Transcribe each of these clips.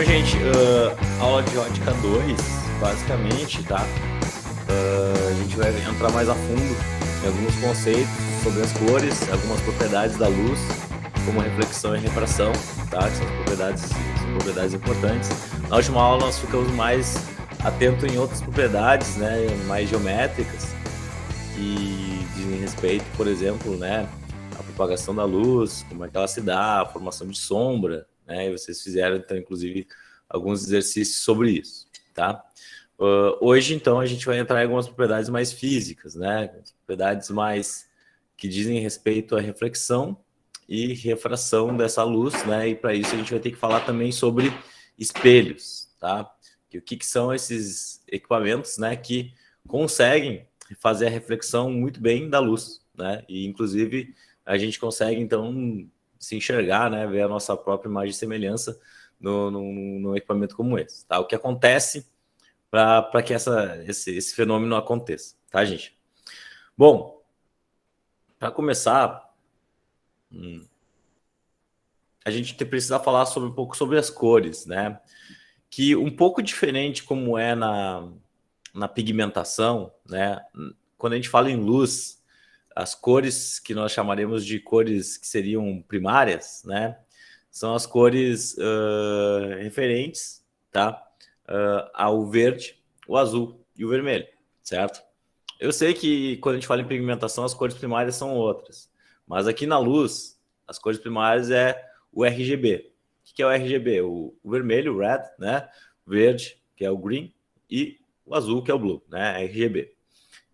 Então, gente, aula de ótica 2, basicamente, tá? A gente vai entrar mais a fundo em alguns conceitos sobre as cores, algumas propriedades da luz, como reflexão e refração, tá? Que são propriedades importantes. Na última aula, nós ficamos mais atentos em outras propriedades, né? Mais geométricas, que dizem respeito, por exemplo, né? A propagação da luz, como é que ela se dá, a formação de sombra, né? E vocês fizeram, então, inclusive, alguns exercícios sobre isso, tá? Hoje, então, a gente vai entrar em algumas propriedades mais físicas, né? Propriedades mais que dizem respeito à reflexão e refração dessa luz, né? E para isso a gente vai ter que falar também sobre espelhos, tá? O que são esses equipamentos, né? Que conseguem fazer a reflexão muito bem da luz, né? E, inclusive, a gente consegue, então, se enxergar, né? Ver a nossa própria imagem e semelhança num equipamento como esse, tá? O que acontece para que esse fenômeno aconteça, tá, gente? Bom, para começar, a gente precisa falar um pouco sobre as cores, né? Que um pouco diferente como é na pigmentação, né? Quando a gente fala em luz, as cores que nós chamaremos de cores que seriam primárias, né? São as cores referentes, tá? Ao verde, o azul e o vermelho, certo? Eu sei que quando a gente fala em pigmentação, as cores primárias são outras, mas aqui na luz, as cores primárias é o RGB. O que é o RGB? O vermelho, o red, né? O verde, que é o green, e o azul, que é o blue, né? RGB.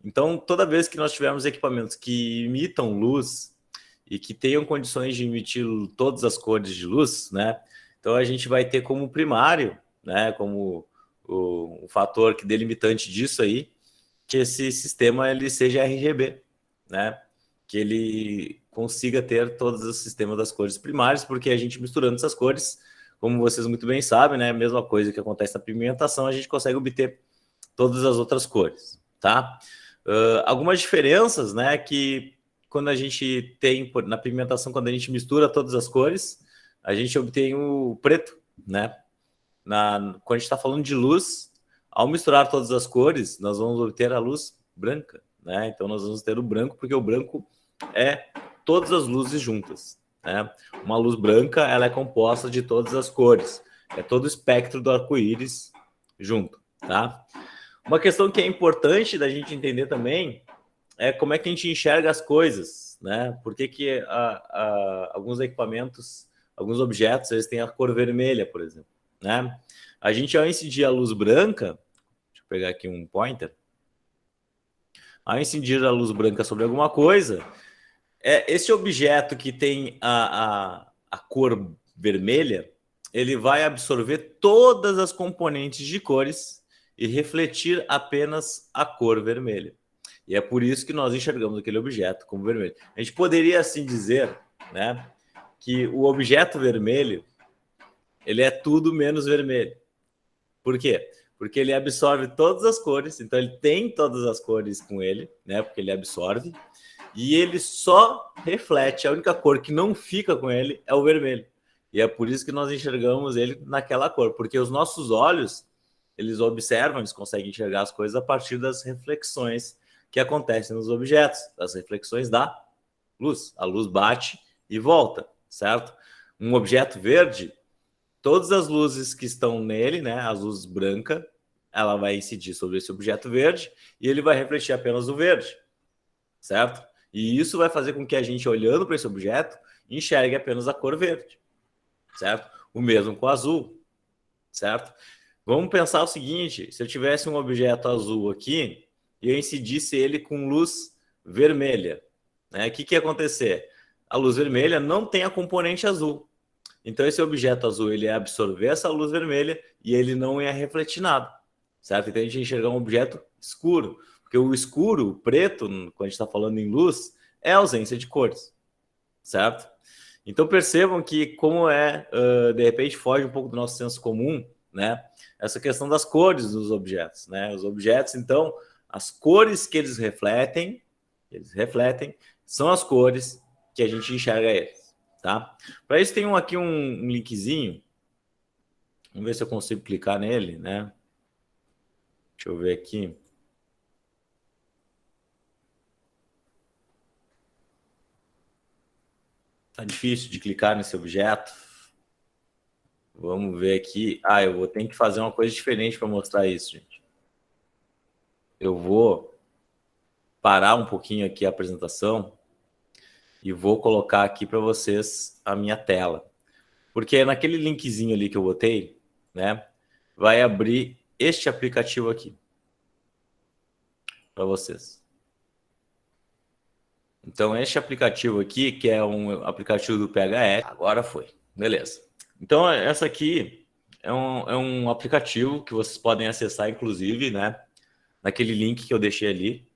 Então, toda vez que nós tivermos equipamentos que imitam luz e que tenham condições de emitir todas as cores de luz, né? Então, a gente vai ter como primário, né? Como o fator que delimitante disso aí, que esse sistema ele seja RGB, né? Que ele consiga ter todos os sistemas das cores primárias, porque a gente misturando essas cores, como vocês muito bem sabem, né? A mesma coisa que acontece na pigmentação, a gente consegue obter todas as outras cores, tá? Algumas diferenças, né? Que quando a gente tem na pigmentação, quando a gente mistura todas as cores, a gente obtém o preto, né? Quando a gente está falando de luz, ao misturar todas as cores, nós vamos obter a luz branca, né? Então nós vamos ter o branco, porque o branco é todas as luzes juntas, né? Uma luz branca, ela é composta de todas as cores, é todo o espectro do arco-íris junto, tá? Uma questão que é importante da gente entender também é como é que a gente enxerga as coisas, né? Por que alguns equipamentos, alguns objetos, eles têm a cor vermelha, por exemplo, né? A gente, ao incidir a luz branca, deixa eu pegar aqui um pointer, ao incidir a luz branca sobre alguma coisa, esse objeto que tem a cor vermelha, ele vai absorver todas as componentes de cores e refletir apenas a cor vermelha. E é por isso que nós enxergamos aquele objeto como vermelho. A gente poderia assim dizer, né, que o objeto vermelho, ele é tudo menos vermelho. Por quê? Porque ele absorve todas as cores, então ele tem todas as cores com ele, né, porque ele absorve, e ele só reflete. A única cor que não fica com ele é o vermelho. E é por isso que nós enxergamos ele naquela cor, porque os nossos olhos, eles observam, eles conseguem enxergar as coisas a partir das reflexões que acontecem nos objetos, das reflexões da luz. A luz bate e volta, certo? Um objeto verde, todas as luzes que estão nele, né, as luzes brancas, ela vai incidir sobre esse objeto verde e ele vai refletir apenas o verde, certo? E isso vai fazer com que a gente, olhando para esse objeto, enxergue apenas a cor verde, certo? O mesmo com o azul, certo? Vamos pensar o seguinte, se eu tivesse um objeto azul aqui e eu incidisse ele com luz vermelha, né? O que ia acontecer? A luz vermelha não tem a componente azul. Então, esse objeto azul, ele ia absorver essa luz vermelha e ele não ia refletir nada, certo? Então, a gente ia enxergar um objeto escuro, porque o escuro, o preto, quando a gente está falando em luz, é ausência de cores, certo? Então, percebam que como de repente, foge um pouco do nosso senso comum, né? Essa questão das cores dos objetos, né? Os objetos, então, as cores que eles refletem, são as cores que a gente enxerga eles. Tá? Para isso tem aqui um linkzinho Vamos ver se eu consigo clicar nele, né? Deixa eu ver aqui. Tá difícil de clicar nesse objeto. Vamos ver aqui. Ah, eu vou ter que fazer uma coisa diferente para mostrar isso, gente. Eu vou parar um pouquinho aqui a apresentação e vou colocar aqui para vocês a minha tela. Porque naquele linkzinho ali que eu botei, né, vai abrir este aplicativo aqui para vocês. Então, este aplicativo aqui, que é um aplicativo do PHS, agora foi. Beleza. Então, essa aqui é um aplicativo que vocês podem acessar, inclusive, né, naquele link que eu deixei ali.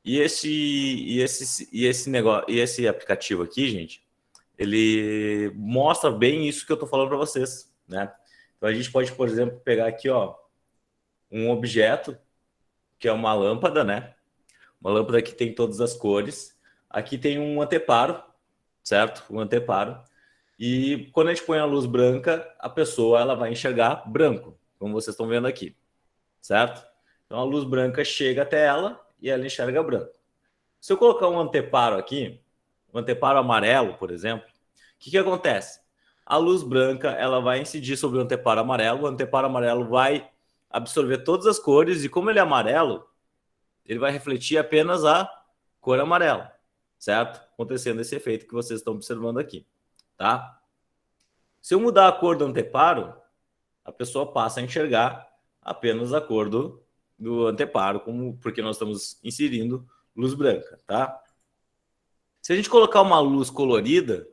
E esse aplicativo aqui, gente, ele mostra bem isso que eu estou falando para vocês, né? Então, a gente pode, por exemplo, pegar aqui, ó, um objeto, que é uma lâmpada, né? Uma lâmpada que tem todas as cores. Aqui tem um anteparo, certo? Um anteparo. E quando a gente põe a luz branca, a pessoa ela vai enxergar branco, como vocês estão vendo aqui, certo? Então a luz branca chega até ela e ela enxerga branco. Se eu colocar um anteparo aqui, um anteparo amarelo, por exemplo, o que acontece? A luz branca ela vai incidir sobre o anteparo amarelo vai absorver todas as cores e como ele é amarelo, ele vai refletir apenas a cor amarela, certo? Acontecendo esse efeito que vocês estão observando aqui, tá? Se eu mudar a cor do anteparo, a pessoa passa a enxergar apenas a cor do anteparo, porque nós estamos inserindo luz branca, tá? Se a gente colocar uma luz colorida,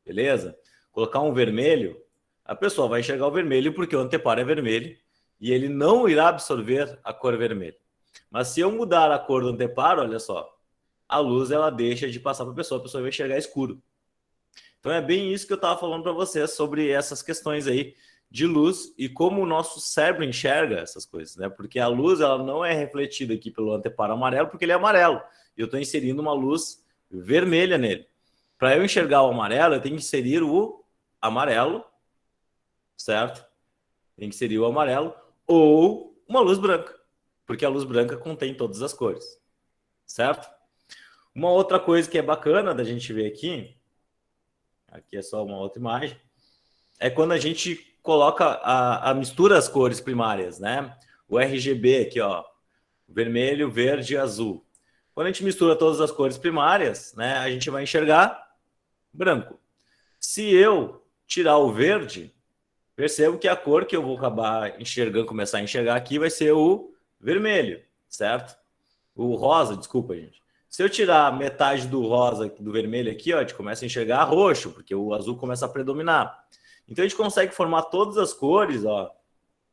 beleza? Colocar um vermelho, a pessoa vai enxergar o vermelho porque o anteparo é vermelho e ele não irá absorver a cor vermelha. Mas se eu mudar a cor do anteparo, olha só, a luz ela deixa de passar para a pessoa vai enxergar escuro. Então é bem isso que eu estava falando para vocês sobre essas questões aí de luz e como o nosso cérebro enxerga essas coisas, né? Porque a luz ela não é refletida aqui pelo anteparo amarelo porque ele é amarelo. E eu estou inserindo uma luz vermelha nele. Para eu enxergar o amarelo, eu tenho que inserir o amarelo, certo? Tem que inserir o amarelo ou uma luz branca, porque a luz branca contém todas as cores, certo? Uma outra coisa que é bacana da gente ver aqui é só uma outra imagem, é quando a gente coloca a mistura as cores primárias, né? O RGB aqui, ó, vermelho, verde e azul. Quando a gente mistura todas as cores primárias, né, a gente vai enxergar branco. Se eu tirar o verde, percebo que a cor que eu vou acabar enxergando, começar a enxergar aqui, vai ser o vermelho, certo? O rosa, desculpa, gente. Se eu tirar metade do rosa, do vermelho aqui, ó, a gente começa a enxergar roxo, porque o azul começa a predominar. Então a gente consegue formar todas as cores, ó.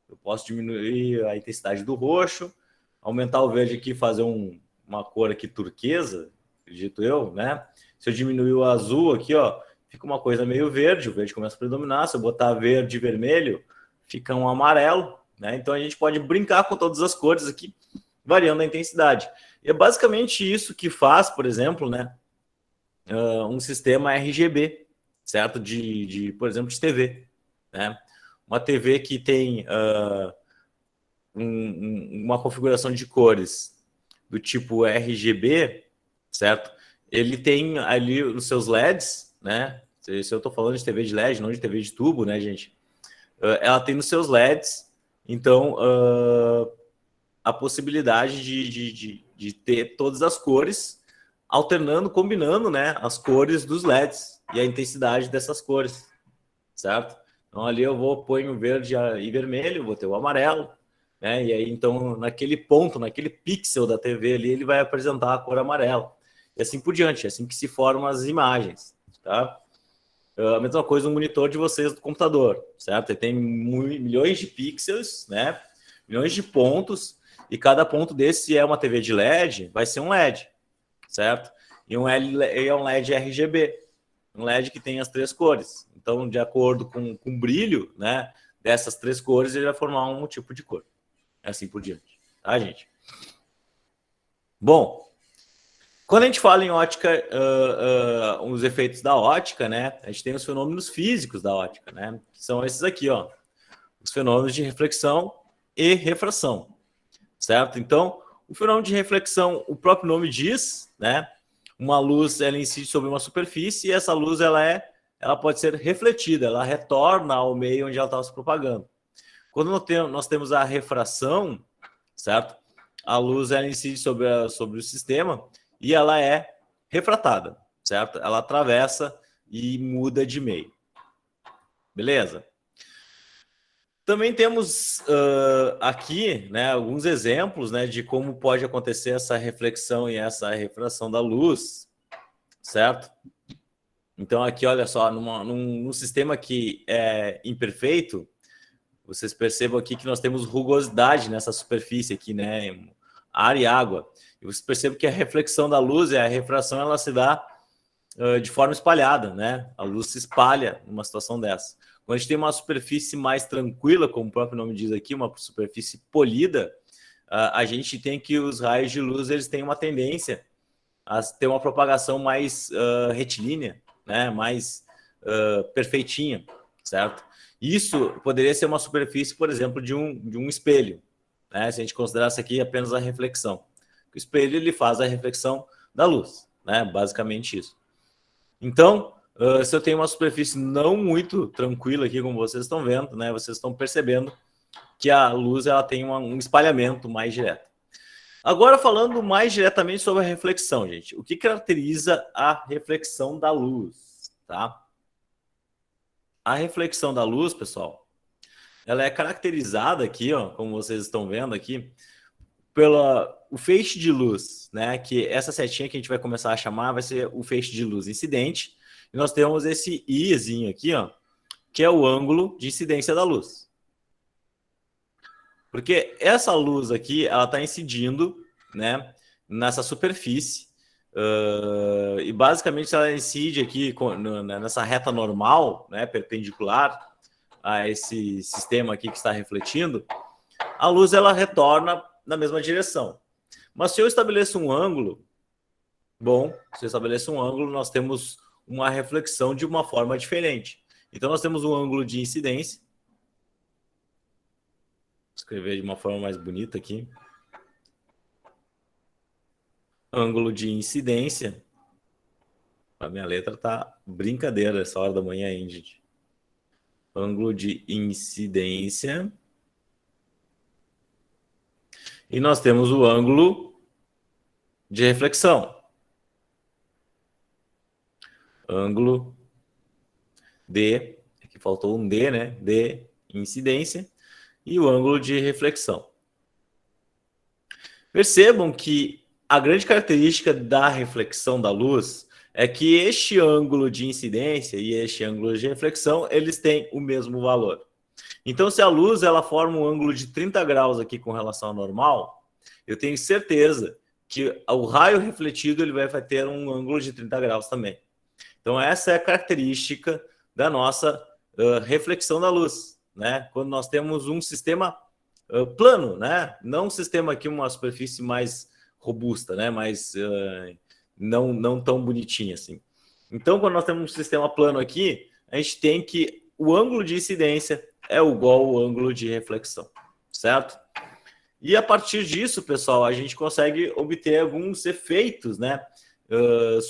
Eu posso diminuir a intensidade do roxo, aumentar o verde aqui, fazer uma cor aqui turquesa, acredito eu, né? Se eu diminuir o azul aqui, ó, fica uma coisa meio verde, o verde começa a predominar. Se eu botar verde e vermelho, fica um amarelo, né? Então a gente pode brincar com todas as cores aqui, variando a intensidade. E é basicamente isso que faz, por exemplo, né, um sistema RGB, certo? Por exemplo, de TV, né? Uma TV que tem uma configuração de cores do tipo RGB, certo? Ele tem ali os seus LEDs, né? Se eu estou falando de TV de LED, não de TV de tubo, né, gente? Ela tem nos seus LEDs, então a possibilidade de ter todas as cores, alternando, combinando, né, as cores dos LEDs e a intensidade dessas cores, certo? Então ali eu vou pôr o verde e vermelho, vou ter o amarelo, né? E aí então naquele ponto, naquele pixel da TV ali, ele vai apresentar a cor amarela. E assim por diante, é assim que se formam as imagens, tá? A mesma coisa no monitor de vocês do computador, certo? Ele tem milhões de pixels, né? Milhões de pontos, e cada ponto desse é uma TV de LED, vai ser um LED, certo? E um LED RGB, um LED que tem as três cores. Então, de acordo com o brilho, né, dessas três cores, ele vai formar um tipo de cor. Assim por diante, tá, gente? Bom, quando a gente fala em ótica, os efeitos da ótica, né, a gente tem os fenômenos físicos da ótica, né, que são esses aqui, ó. os fenômenos de reflexão e refração, certo? Então, o fenômeno de reflexão, o próprio nome diz, né? Uma luz, ela incide sobre uma superfície e essa luz, ela pode ser refletida, ela retorna ao meio onde ela estava se propagando. Quando nós temos a refração, certo? A luz, ela incide sobre o sistema e ela é refratada, certo? Ela atravessa e muda de meio. Beleza? Também temos aqui, né, alguns exemplos, né, de como pode acontecer essa reflexão e essa refração da luz, certo? Então, aqui, olha só, num sistema que é imperfeito, vocês percebam aqui que nós temos rugosidade nessa superfície aqui, né, ar e água. E vocês percebem que a reflexão da luz e a refração, ela se dá de forma espalhada, né? A luz se espalha numa situação dessa. Quando a gente tem uma superfície mais tranquila, como o próprio nome diz aqui, uma superfície polida, a gente tem que os raios de luz, eles têm uma tendência a ter uma propagação mais retilínea, né? Mais perfeitinha, certo? Isso poderia ser uma superfície, por exemplo, de um espelho, né? Se a gente considerasse aqui apenas a reflexão. O espelho, ele faz a reflexão da luz, né? Basicamente isso. Então, se eu tenho uma superfície não muito tranquila aqui, como vocês estão vendo, né? Vocês estão percebendo que a luz, ela tem um espalhamento mais direto. Agora, falando mais diretamente sobre a reflexão, gente. O que caracteriza a reflexão da luz, tá? A reflexão da luz, pessoal, ela é caracterizada aqui, ó, como vocês estão vendo aqui, o feixe de luz, né? Que essa setinha que a gente vai começar a chamar vai ser o feixe de luz incidente. E nós temos esse Izinho aqui, ó, que é o ângulo de incidência da luz. Porque essa luz aqui, ela está incidindo, né, nessa superfície. E basicamente ela incide aqui nessa reta normal, né, perpendicular a esse sistema aqui que está refletindo. A luz, ela retorna na mesma direção. Mas se eu estabeleço um ângulo, se eu estabeleço um ângulo, nós temos uma reflexão de uma forma diferente. Então, nós temos um ângulo de incidência. Vou escrever de uma forma mais bonita aqui. Ângulo de incidência. A minha letra tá brincadeira essa hora da manhã aí, gente. Ângulo de incidência. E nós temos o ângulo de reflexão. Ângulo de, aqui faltou um D, né? De incidência. E o ângulo de reflexão. Percebam que a grande característica da reflexão da luz é que este ângulo de incidência e este ângulo de reflexão, eles têm o mesmo valor. Então, se a luz ela forma um ângulo de 30 graus aqui com relação ao normal, eu tenho certeza que o raio refletido ele vai ter um ângulo de 30 graus também. Então, essa é a característica da nossa reflexão da luz, né? Quando nós temos um sistema plano, né? Não um sistema aqui, uma superfície mais robusta, né? Mas não tão bonitinha assim. Então, quando nós temos um sistema plano aqui, a gente tem que o ângulo de incidência é igual ao ângulo de reflexão, certo? E a partir disso, pessoal, a gente consegue obter alguns efeitos, né?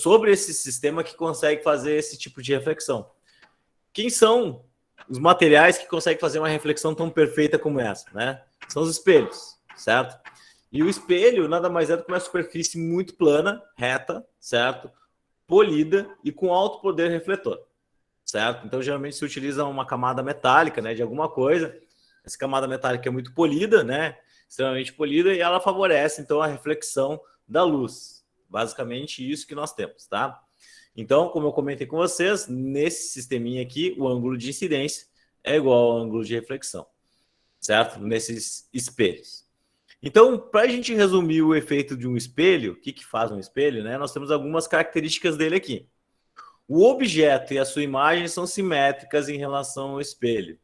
Sobre esse sistema que consegue fazer esse tipo de reflexão. Quem são os materiais que conseguem fazer uma reflexão tão perfeita como essa, né? São os espelhos, certo? E o espelho nada mais é do que uma superfície muito plana, reta, certo? Polida e com alto poder refletor, certo? Então, geralmente se utiliza uma camada metálica, né, de alguma coisa. Essa camada metálica é muito polida, né? Extremamente polida, e ela favorece, então, a reflexão da luz. Basicamente isso que nós temos, tá? Então, como eu comentei com vocês, nesse sisteminha aqui, o ângulo de incidência é igual ao ângulo de reflexão, certo? Nesses espelhos. Então, para a gente resumir o efeito de um espelho, o que faz um espelho, né? Nós temos algumas características dele aqui. O objeto e a sua imagem são simétricas em relação ao espelho.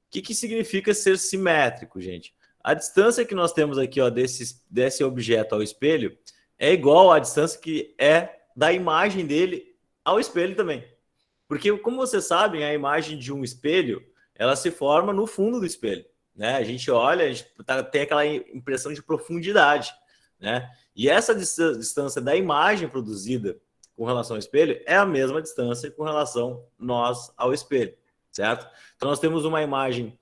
O que significa ser simétrico, gente? A distância que nós temos aqui, ó, desse objeto ao espelho é igual à distância que é da imagem dele ao espelho também. Porque, como vocês sabem, a imagem de um espelho ela se forma no fundo do espelho, né? A gente olha, a gente tem aquela impressão de profundidade, né? E essa distância da imagem produzida com relação ao espelho é a mesma distância com relação nós ao espelho, certo? Então nós temos uma imagem,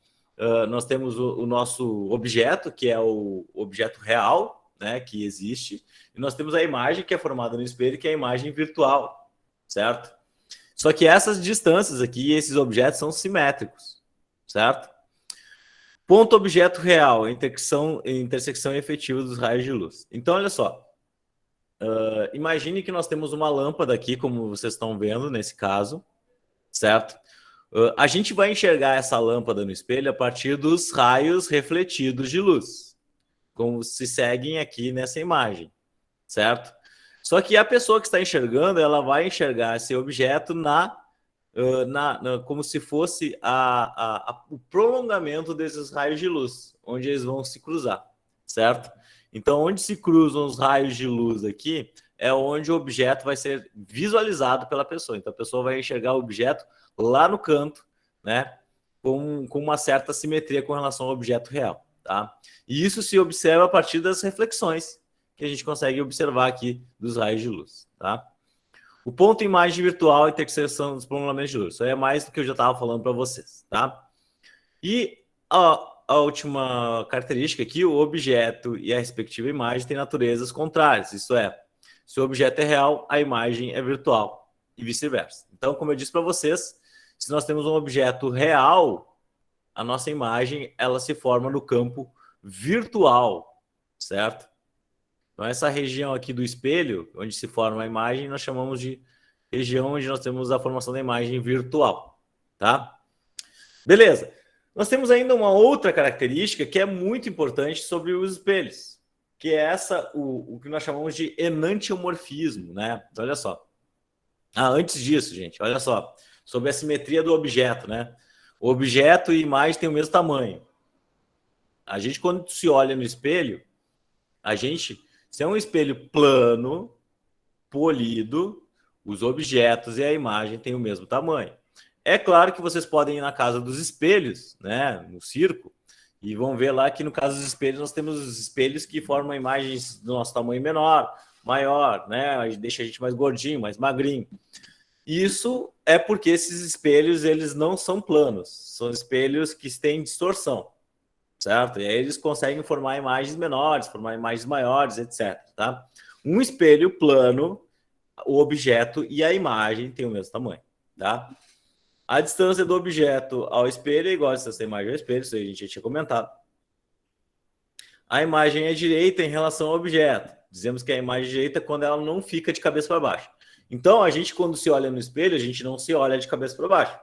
nós temos o nosso objeto, que é o objeto real, né, que existe, e nós temos a imagem que é formada no espelho, que é a imagem virtual, certo? Só que essas distâncias aqui, esses objetos são simétricos, certo? Ponto objeto real, intersecção efetiva dos raios de luz. Então, olha só. Imagine que nós temos uma lâmpada aqui, como vocês estão vendo nesse caso, certo? A gente vai enxergar essa lâmpada no espelho a partir dos raios refletidos de luz, como se seguem aqui nessa imagem, certo? Só que a pessoa que está enxergando, ela vai enxergar esse objeto como se fosse o prolongamento desses raios de luz, onde eles vão se cruzar, certo? Então, onde se cruzam os raios de luz aqui, é onde o objeto vai ser visualizado pela pessoa. Então, a pessoa vai enxergar o objeto lá no canto, né? Com uma certa simetria com relação ao objeto real, tá? E isso se observa a partir das reflexões que a gente consegue observar aqui dos raios de luz, tá? O ponto imagem virtual e interseção dos prolongamentos de luz. Isso aí é mais do que eu já estava falando para vocês, tá? E a última característica aqui, o objeto e a respectiva imagem têm naturezas contrárias. Isso é, se o objeto é real, a imagem é virtual e vice-versa. Então, como eu disse para vocês, se nós temos um objeto real, a nossa imagem ela se forma no campo virtual, certo? Então, essa região aqui do espelho, onde se forma a imagem, nós chamamos de região onde nós temos a formação da imagem virtual, tá? Beleza. Nós temos ainda uma outra característica que é muito importante sobre os espelhos, que é o que nós chamamos de enantiomorfismo, né? Então, olha só. Antes disso, gente, olha só. Sobre a simetria do objeto, né? O objeto e a imagem têm o mesmo tamanho. A gente, quando se olha no espelho, se é um espelho plano, polido, os objetos e a imagem têm o mesmo tamanho. É claro que vocês podem ir na casa dos espelhos, né, no circo, e vão ver lá que no caso dos espelhos nós temos os espelhos que formam imagens do nosso tamanho menor, maior, né, deixa a gente mais gordinho, mais magrinho. Isso é porque esses espelhos eles não são planos, são espelhos que têm distorção, certo? E aí eles conseguem formar imagens menores, formar imagens maiores, etc. Tá? Um espelho plano, o objeto e a imagem têm o mesmo tamanho, tá? A distância do objeto ao espelho é igual a distância da imagem ao espelho, isso aí a gente já tinha comentado. A imagem é direita em relação ao objeto. Dizemos que a imagem é direita quando ela não fica de cabeça para baixo. Então, a gente, quando se olha no espelho, a gente não se olha de cabeça para baixo.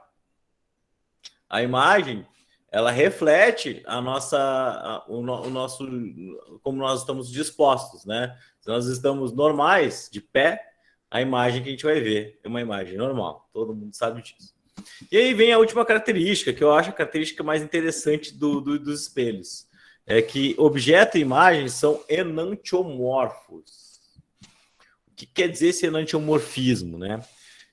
A imagem, ela reflete o nosso, como nós estamos dispostos, né? Se nós estamos normais, de pé, a imagem que a gente vai ver é uma imagem normal. Todo mundo sabe disso. E aí vem a última característica, que eu acho a característica mais interessante dos espelhos. É que objeto e imagem são enantiomorfos. O que quer dizer esse enantiomorfismo, né?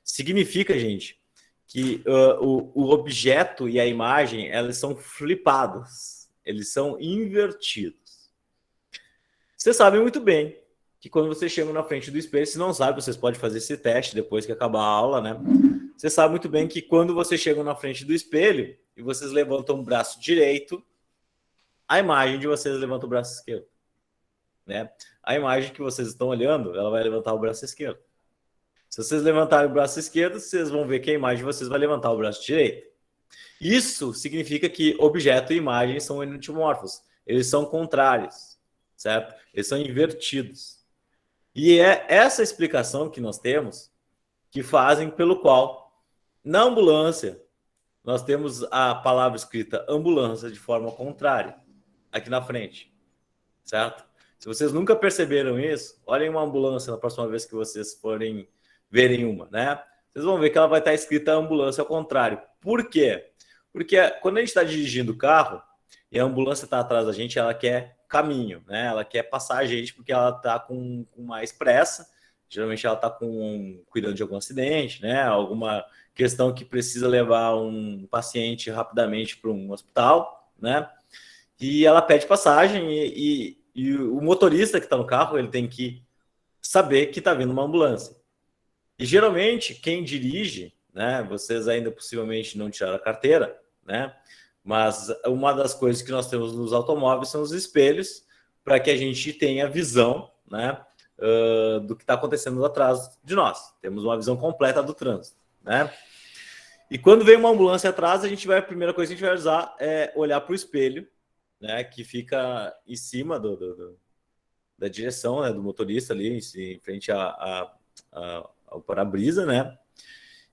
Significa, gente, que o objeto e a imagem, elas são flipados. Eles são invertidos. Vocês sabem muito bem que quando vocês chegam na frente do espelho, se não sabe, vocês podem fazer esse teste depois que acabar a aula, né? Você sabe muito bem que quando vocês chegam na frente do espelho e vocês levantam o braço direito, a imagem de vocês levanta o braço esquerdo, né? A imagem que vocês estão olhando, ela vai levantar o braço esquerdo. Se vocês levantarem o braço esquerdo, vocês vão ver que a imagem de vocês vai levantar o braço direito. Isso significa que objeto e imagem são enantiomorfos. Eles são contrários, certo? Eles são invertidos. E é essa explicação que nós temos que fazem pelo qual, na ambulância, nós temos a palavra escrita ambulância de forma contrária, aqui na frente, certo? Se vocês nunca perceberam isso, olhem uma ambulância na próxima vez que vocês forem verem uma, né? Vocês vão ver que ela vai estar escrita ambulância ao contrário. Por quê? Porque quando a gente está dirigindo o carro e a ambulância está atrás da gente, ela quer caminho, né? Ela quer passar a gente porque ela está com mais pressa Geralmente ela está cuidando de algum acidente, né? Alguma questão que precisa levar um paciente rapidamente para um hospital, né? E ela pede passagem e o motorista que está no carro, ele tem que saber que está vindo uma ambulância. E geralmente quem dirige, né? Vocês ainda possivelmente não tiraram a carteira, né? Mas uma das coisas que nós temos nos automóveis são os espelhos para que a gente tenha visão, né? Do que está acontecendo atrás de nós. Temos uma visão completa do trânsito, né? E quando vem uma ambulância atrás, a primeira coisa que a gente vai usar é olhar para o espelho, né? Que fica em cima da direção, né, do motorista ali, em frente ao para-brisa, né?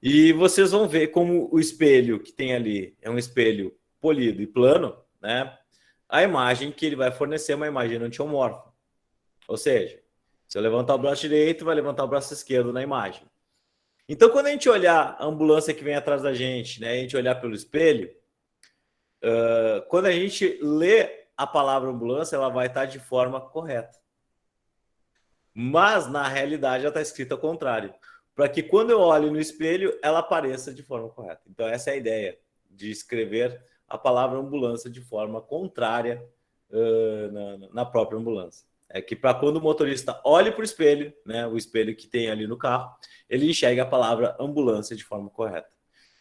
E vocês vão ver como o espelho que tem ali é um espelho polido e plano, né? A imagem que ele vai fornecer é uma imagem antiomorfa. Ou seja, se eu levantar o braço direito, vai levantar o braço esquerdo na imagem. Então, quando a gente olhar a ambulância que vem atrás da gente, né, a gente olhar pelo espelho, quando a gente lê a palavra ambulância, ela vai estar de forma correta. Mas, na realidade, ela está escrita ao contrário. Para que quando eu olho no espelho, ela apareça de forma correta. Então, essa é a ideia, de escrever a palavra ambulância de forma contrária na própria ambulância. É que para quando o motorista olhe para o espelho, né, o espelho que tem ali no carro, ele enxerga a palavra ambulância de forma correta.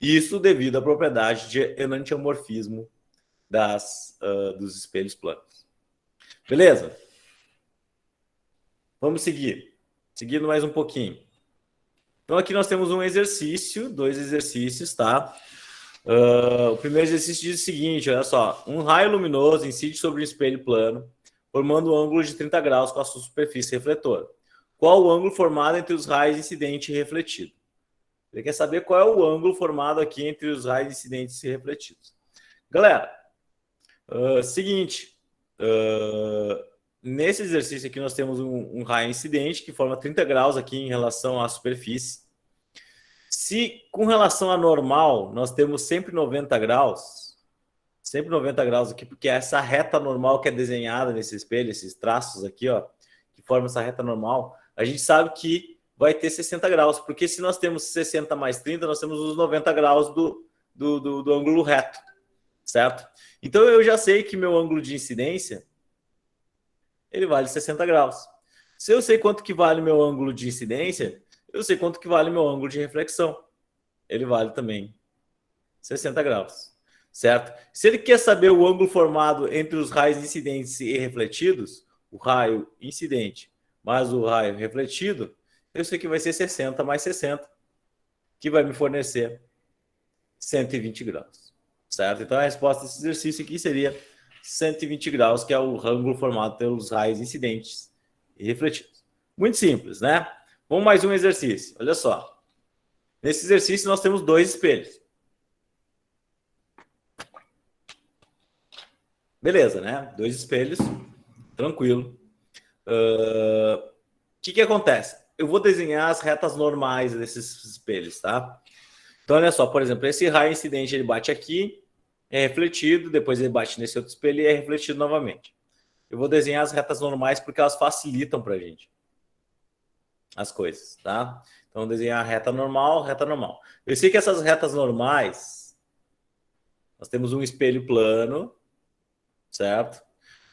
Isso devido à propriedade de enantiomorfismo dos espelhos planos. Beleza? Vamos seguir. Seguindo mais um pouquinho. Então aqui nós temos um exercício, 2 exercícios, tá? O primeiro exercício diz o seguinte, olha só. Um raio luminoso incide sobre um espelho plano, formando um ângulo de 30 graus com a sua superfície refletora. Qual o ângulo formado entre os raios incidente e refletido? Ele quer saber qual é o ângulo formado aqui entre os raios incidentes e refletidos. Galera, seguinte, nesse exercício aqui nós temos um raio incidente que forma 30 graus aqui em relação à superfície. Se com relação a normal nós temos sempre 90 graus, aqui, porque essa reta normal que é desenhada nesse espelho, esses traços aqui, ó, que formam essa reta normal, a gente sabe que vai ter 60 graus, porque se nós temos 60 mais 30, nós temos os 90 graus do ângulo reto, certo? Então eu já sei que meu ângulo de incidência, ele vale 60 graus. Se eu sei quanto que vale meu ângulo de incidência, eu sei quanto que vale meu ângulo de reflexão. Ele vale também 60 graus. Certo? Se ele quer saber o ângulo formado entre os raios incidentes e refletidos, o raio incidente mais o raio refletido, eu sei que vai ser 60 mais 60, que vai me fornecer 120 graus. Certo? Então a resposta desse exercício aqui seria 120 graus, que é o ângulo formado pelos raios incidentes e refletidos. Muito simples, né? Vamos mais um exercício. Olha só. Nesse exercício nós temos 2 espelhos. Beleza, né? 2 espelhos, tranquilo. O que acontece? Eu vou desenhar as retas normais desses espelhos, tá? Então, olha só, por exemplo, esse raio incidente ele bate aqui, é refletido, depois ele bate nesse outro espelho e é refletido novamente. Eu vou desenhar as retas normais porque elas facilitam para a gente as coisas, tá? Então, desenhar a reta normal, reta normal. Eu sei que essas retas normais, nós temos um espelho plano, certo?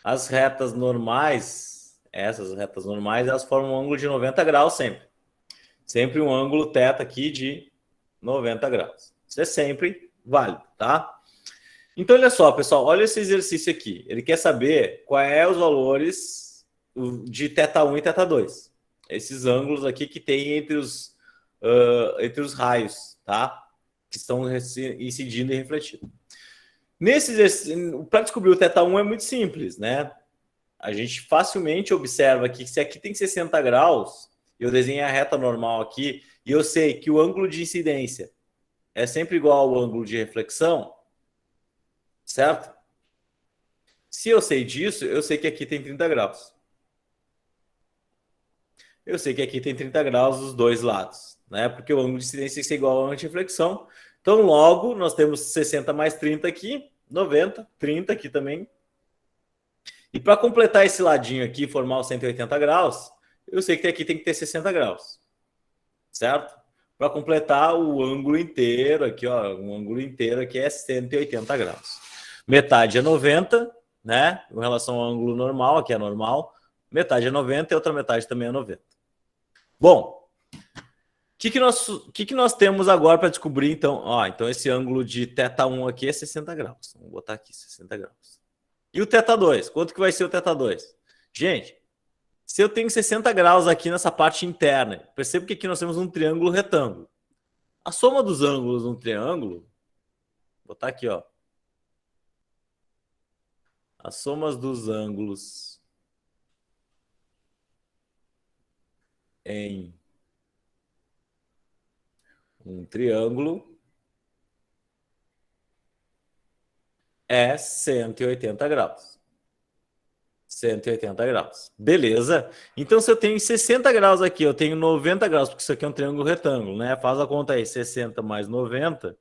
As retas normais, essas retas normais, elas formam um ângulo de 90 graus sempre. Sempre um ângulo θ aqui de 90 graus. Isso é sempre válido, tá? Então, olha só, pessoal, olha esse exercício aqui. Ele quer saber quais são os valores de θ1 e θ2. Esses ângulos aqui que tem entre os raios, tá? Que estão incidindo e refletindo. Para descobrir o θ1 é muito simples, né? A gente facilmente observa que se aqui tem 60 graus, eu desenhei a reta normal aqui, e eu sei que o ângulo de incidência é sempre igual ao ângulo de reflexão, certo? Se eu sei disso, eu sei que aqui tem 30 graus. Eu sei que aqui tem 30 graus dos dois lados, né? Porque o ângulo de incidência é igual ao ângulo de reflexão. Então, logo, nós temos 60 mais 30 aqui, 90, 30 aqui também. E para completar esse ladinho aqui, formar os 180 graus, eu sei que aqui tem que ter 60 graus, certo? Para completar o ângulo inteiro aqui, ó, um ângulo inteiro aqui é 180 graus. Metade é 90, né? Em relação ao ângulo normal, aqui é normal. Metade é 90 e outra metade também é 90. Bom, o que nós temos agora para descobrir, então? Ó, então esse ângulo de θ1 aqui é 60 graus. Vamos botar aqui 60 graus. E o θ2? Quanto que vai ser o θ2? Gente, se eu tenho 60 graus aqui nessa parte interna, perceba que aqui nós temos um triângulo retângulo. A soma dos ângulos num triângulo, vou botar aqui, ó. As somas dos ângulos em um triângulo é 180 graus. 180 graus. Beleza? Então, se eu tenho 60 graus aqui, eu tenho 90 graus, porque isso aqui é um triângulo retângulo, né? Faz a conta aí, 60 mais 90.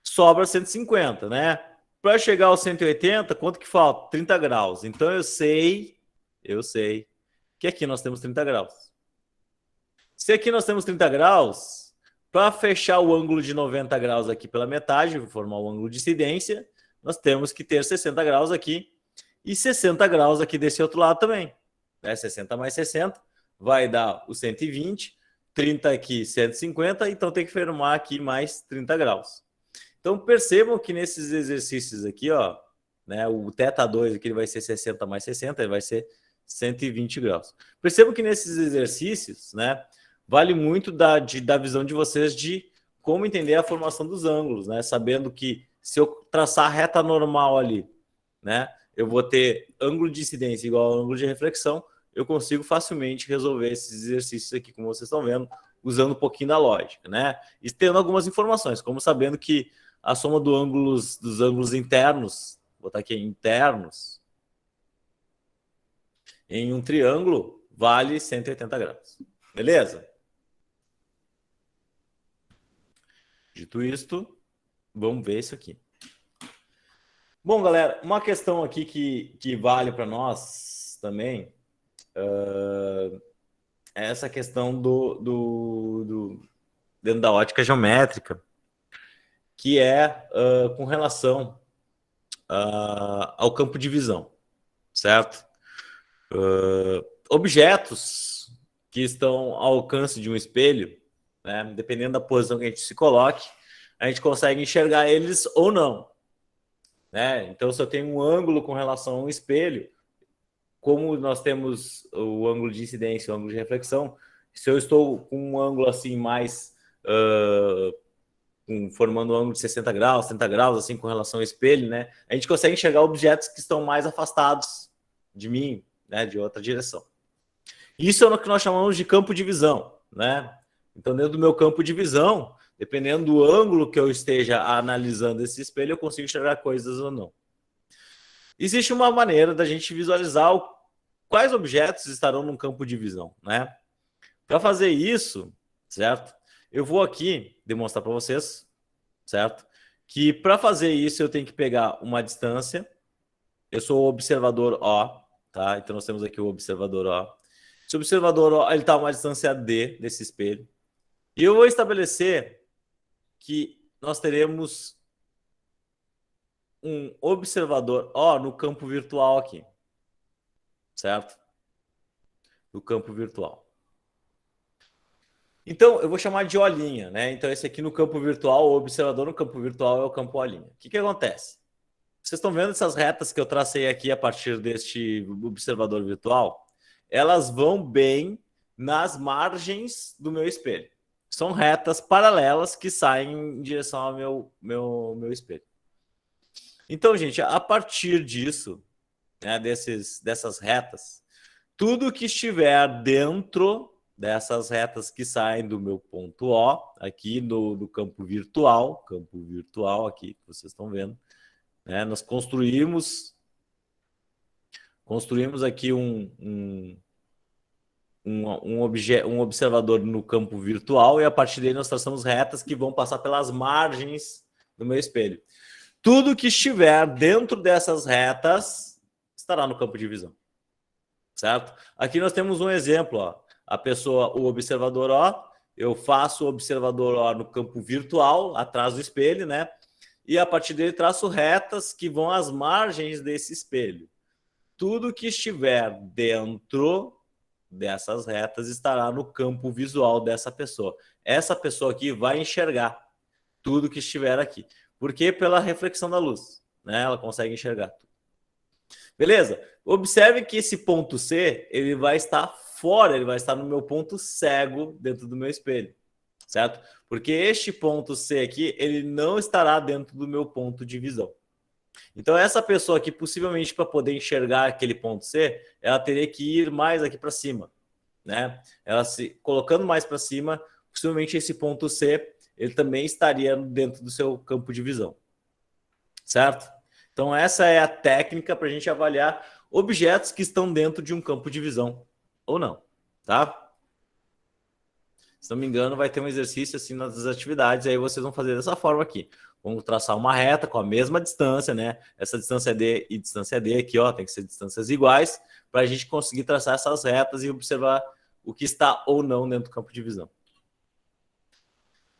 Sobra 150, né? Para chegar aos 180, quanto que falta? 30 graus. Então, eu sei que aqui nós temos 30 graus. Se aqui nós temos 30 graus, para fechar o ângulo de 90 graus aqui pela metade, formar o ângulo de incidência, nós temos que ter 60 graus aqui e 60 graus aqui desse outro lado também. 60 mais 60 vai dar o 120, 30 aqui, 150, então tem que formar aqui mais 30 graus. Então percebam que nesses exercícios aqui, ó, né, o θ2 aqui ele vai ser 60 mais 60, ele vai ser 120 graus. Percebam que nesses exercícios, né, vale muito da visão de vocês de como entender a formação dos ângulos, né, sabendo que se eu traçar a reta normal ali, né, eu vou ter ângulo de incidência igual ao ângulo de reflexão, eu consigo facilmente resolver esses exercícios aqui, como vocês estão vendo, usando um pouquinho da lógica, né? E tendo algumas informações, como sabendo que a soma dos ângulos internos, vou botar aqui internos, em um triângulo, vale 180 graus. Beleza? Dito isto, vamos ver isso aqui. Bom, galera, uma questão aqui que vale para nós também é essa questão dentro da ótica geométrica, que é com relação ao campo de visão, certo? Objetos que estão ao alcance de um espelho, né, dependendo da posição que a gente se coloque, a gente consegue enxergar eles ou não. Né? Então, se eu tenho um ângulo com relação a um espelho, como nós temos o ângulo de incidência, o ângulo de reflexão, se eu estou com um ângulo assim mais formando um ângulo de 60 graus, 30 graus, assim, com relação ao espelho, né? A gente consegue enxergar objetos que estão mais afastados de mim, né? De outra direção. Isso é o que nós chamamos de campo de visão, né? Então, dentro do meu campo de visão, dependendo do ângulo que eu esteja analisando esse espelho, eu consigo enxergar coisas ou não. Existe uma maneira da gente visualizar quais objetos estarão no campo de visão, né? Para fazer isso, certo? Eu vou aqui demonstrar para vocês, certo? Que para fazer isso eu tenho que pegar uma distância. Eu sou o observador O, tá? Então nós temos aqui o observador O. Esse observador O, ele está a uma distância D desse espelho. E eu vou estabelecer que nós teremos um observador O no campo virtual aqui, certo? No campo virtual. Então, eu vou chamar de O', né? Então, esse aqui no campo virtual, o observador no campo virtual é o campo O'. O que acontece? Vocês estão vendo essas retas que eu tracei aqui a partir deste observador virtual? Elas vão bem nas margens do meu espelho. São retas paralelas que saem em direção ao meu espelho. Então, gente, a partir disso, né, dessas retas, tudo que estiver dentro dessas retas que saem do meu ponto O, aqui do campo virtual aqui, que vocês estão vendo, né, nós construímos aqui um observador no campo virtual e a partir dele nós traçamos retas que vão passar pelas margens do meu espelho. Tudo que estiver dentro dessas retas estará no campo de visão. certo? Aqui nós temos um exemplo, ó. A pessoa, o observador O, eu faço o observador O no campo virtual, atrás do espelho, né? E a partir dele traço retas que vão às margens desse espelho. Tudo que estiver dentro dessas retas estará no campo visual dessa pessoa. Essa pessoa aqui vai enxergar tudo que estiver aqui. Porque pela reflexão da luz, né? Ela consegue enxergar tudo. Beleza? Observe que esse ponto C, ele vai estar fora, ele vai estar no meu ponto cego dentro do meu espelho, certo? Porque este ponto C aqui, ele não estará dentro do meu ponto de visão. Então, essa pessoa aqui, possivelmente, para poder enxergar aquele ponto C, ela teria que ir mais aqui para cima, né? Ela se colocando mais para cima, possivelmente esse ponto C, ele também estaria dentro do seu campo de visão, certo? Então, essa é a técnica para a gente avaliar objetos que estão dentro de um campo de visão ou não, tá? Se não me engano, vai ter um exercício assim nas atividades, aí vocês vão fazer dessa forma aqui. Vamos traçar uma reta com a mesma distância, né? Essa distância D e distância D aqui, ó, tem que ser distâncias iguais para a gente conseguir traçar essas retas e observar o que está ou não dentro do campo de visão.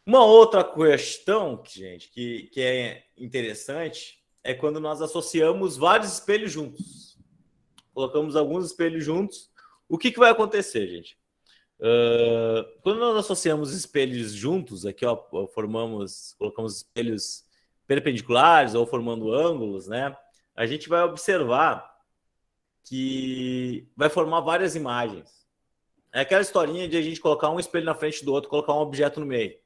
Uma outra questão, gente, que é interessante é quando nós associamos vários espelhos juntos. Colocamos alguns espelhos juntos. O que vai acontecer, gente? Quando nós associamos espelhos juntos, aqui ó, colocamos espelhos perpendiculares ou formando ângulos, né? A gente vai observar que vai formar várias imagens. É aquela historinha de a gente colocar um espelho na frente do outro, colocar um objeto no meio.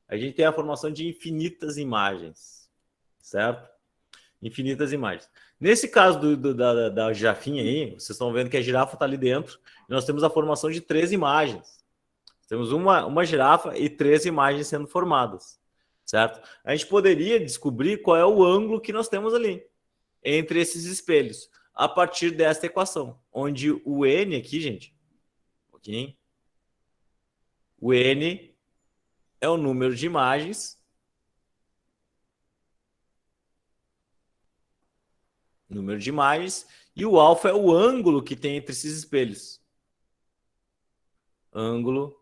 A gente tem a formação de infinitas imagens, certo? Infinitas imagens. Nesse caso da girafinha aí, vocês estão vendo que a girafa está ali dentro, e nós temos a formação de 3 imagens. Temos uma girafa e 3 imagens sendo formadas, certo? A gente poderia descobrir qual é o ângulo que nós temos ali, entre esses espelhos, a partir desta equação, onde o N aqui, gente, um pouquinho, o N é o número de imagens, e o alfa é o ângulo que tem entre esses espelhos. Ângulo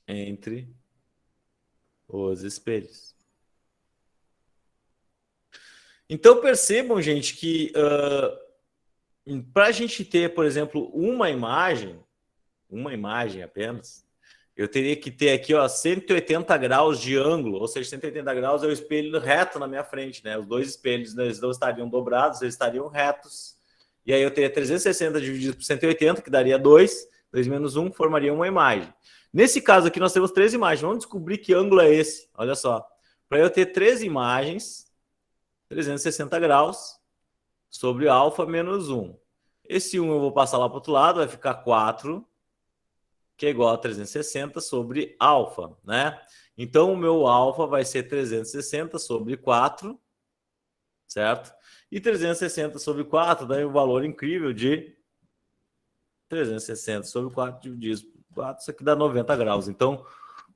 entre os espelhos. Então percebam, gente, que para a gente ter, por exemplo, uma imagem apenas, eu teria que ter aqui, ó, 180 graus de ângulo, ou seja, 180 graus é o espelho reto na minha frente, né? Os dois espelhos, né, eles não estariam dobrados, eles estariam retos. E aí eu teria 360 dividido por 180, que daria 2, 2 menos 1, formaria uma imagem. Nesse caso aqui, nós temos 3 imagens. Vamos descobrir que ângulo é esse. Olha só. Para eu ter 3 imagens, 360 graus, sobre alfa menos 1. Esse 1 eu vou passar lá para o outro lado, vai ficar 4, que é igual a 360 sobre alfa, né? Então, o meu alfa vai ser 360 sobre 4, certo? E 360 sobre 4 dá um valor incrível de 360 sobre 4 dividido por 4, isso aqui dá 90 graus. Então,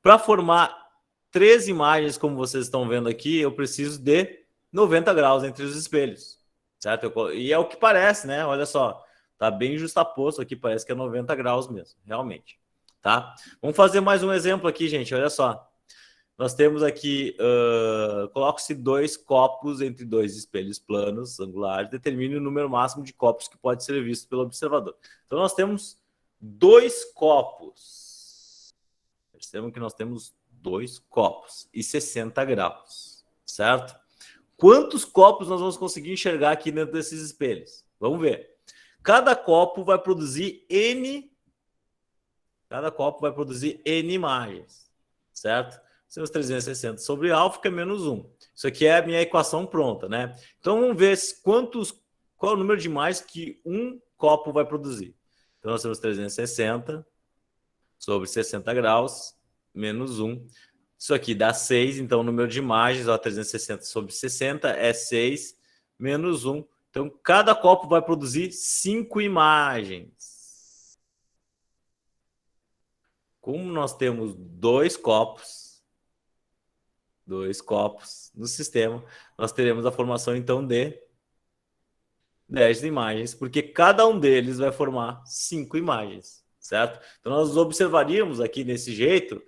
para formar 3 imagens, como vocês estão vendo aqui, eu preciso de 90 graus entre os espelhos, certo? E é o que parece, né? Olha só, tá bem justaposto aqui, parece que é 90 graus mesmo, realmente, tá? Vamos fazer mais um exemplo aqui, gente, olha só. Nós temos aqui, coloque-se 2 copos entre 2 espelhos planos, angulares, determine o número máximo de copos que pode ser visto pelo observador. Então, nós temos 2 copos. Percebam que nós temos 2 copos e 60 graus, certo? Quantos copos nós vamos conseguir enxergar aqui dentro desses espelhos? Vamos ver. Cada copo vai produzir N imagens, certo? Seus 360 sobre alfa, que é menos 1. Isso aqui é a minha equação pronta, né? Então, vamos ver qual é o número de imagens que um copo vai produzir. Então, nós temos 360 sobre 60 graus, menos 1. Isso aqui dá 6, então o número de imagens, ó, 360 sobre 60 é 6, menos 1. Então, cada copo vai produzir 5 imagens. Como nós temos 2 copos no sistema, nós teremos a formação, então, de 10 imagens, porque cada um deles vai formar 5 imagens, certo? Então, nós observaríamos aqui desse jeito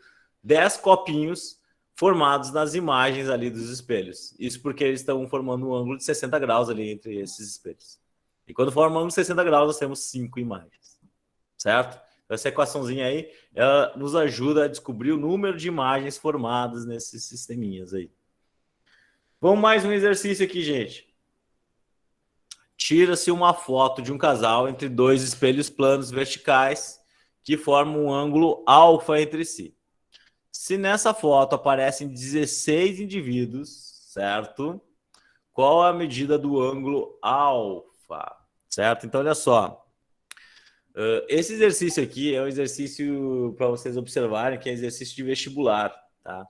10 copinhos formados nas imagens ali dos espelhos. Isso porque eles estão formando um ângulo de 60 graus ali entre esses espelhos. E quando formamos 60 graus, nós temos 5 imagens, certo? Essa equaçãozinha aí, ela nos ajuda a descobrir o número de imagens formadas nesses sisteminhas aí. Vamos mais um exercício aqui, gente. Tira-se uma foto de um casal entre dois espelhos planos verticais que formam um ângulo alfa entre si. Se nessa foto aparecem 16 indivíduos, certo? Qual a medida do ângulo alfa? Certo? Então, olha só. Esse exercício aqui é um exercício para vocês observarem, que é exercício de vestibular, tá?